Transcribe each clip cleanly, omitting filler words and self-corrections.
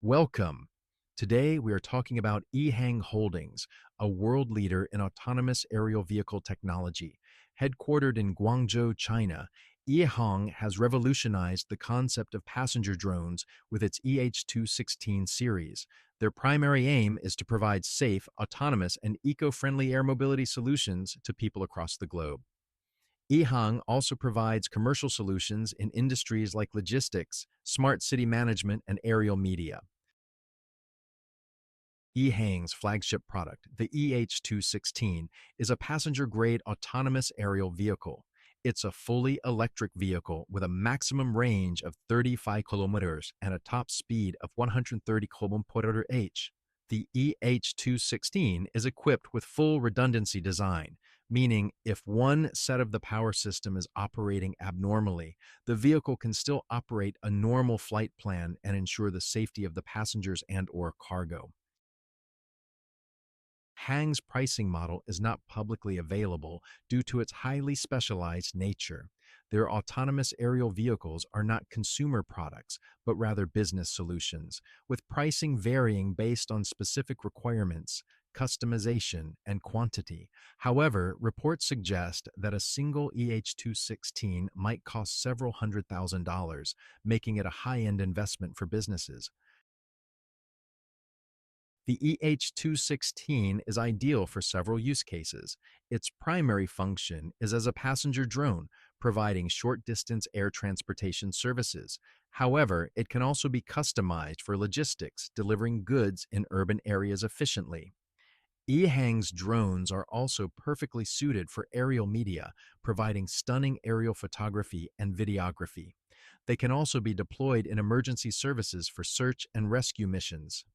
Welcome. Today we are talking about EHang Holdings, a world leader in autonomous aerial vehicle technology. Headquartered in Guangzhou, China, EHang has revolutionized the concept of passenger drones with its EH216 series. Their primary aim is to provide safe, autonomous, and eco-friendly air mobility solutions to people across the globe. EHang also provides commercial solutions in industries like logistics, smart city management, and aerial media. EHang's flagship product, the EH216, is a passenger-grade autonomous aerial vehicle. It's a fully electric vehicle with a maximum range of 35 kilometers and a top speed of 130 km/h. The EH216 is equipped with full redundancy design, meaning if one set of the power system is operating abnormally, the vehicle can still operate a normal flight plan and ensure the safety of the passengers and/or cargo. Hang's pricing model is not publicly available due to its highly specialized nature. Their autonomous aerial vehicles are not consumer products, but rather business solutions, with pricing varying based on specific requirements, customization, and quantity. However, reports suggest that a single EH216 might cost several $100,000, making it a high-end investment for businesses. The EH216 is ideal for several use cases. Its primary function is as a passenger drone, providing short-distance air transportation services. However, it can also be customized for logistics, delivering goods in urban areas efficiently. EHang's drones are also perfectly suited for aerial media, providing stunning aerial photography and videography. They can also be deployed in emergency services for search and rescue missions.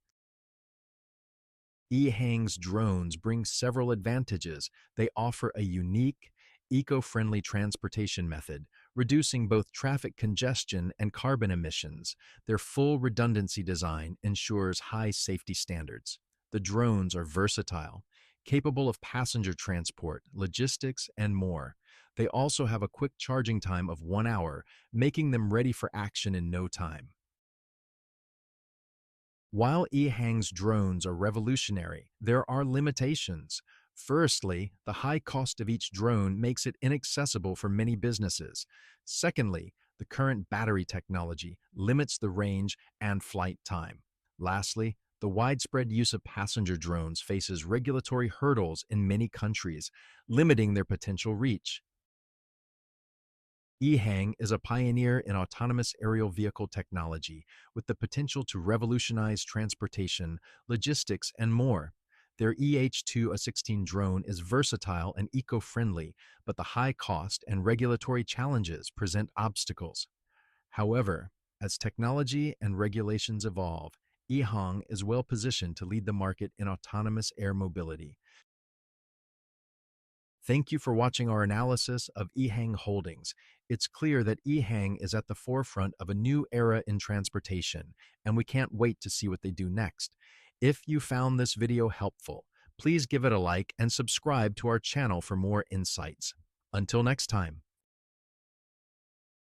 EHang's drones bring several advantages. They offer a unique, eco-friendly transportation method, reducing both traffic congestion and carbon emissions. Their full redundancy design ensures high safety standards. The drones are versatile, capable of passenger transport, logistics, and more. They also have a quick charging time of 1 hour, making them ready for action in no time. While EHang's drones are revolutionary, there are limitations. Firstly, the high cost of each drone makes it inaccessible for many businesses. Secondly, the current battery technology limits the range and flight time. Lastly, the widespread use of passenger drones faces regulatory hurdles in many countries, limiting their potential reach. EHang is a pioneer in autonomous aerial vehicle technology with the potential to revolutionize transportation, logistics, and more. Their EH216 drone is versatile and eco-friendly, but the high cost and regulatory challenges present obstacles. However, as technology and regulations evolve, EHang is well positioned to lead the market in autonomous air mobility. Thank you for watching our analysis of EHang Holdings. It's clear that EHang is at the forefront of a new era in transportation, and we can't wait to see what they do next. If you found this video helpful, please give it a like and subscribe to our channel for more insights. Until next time.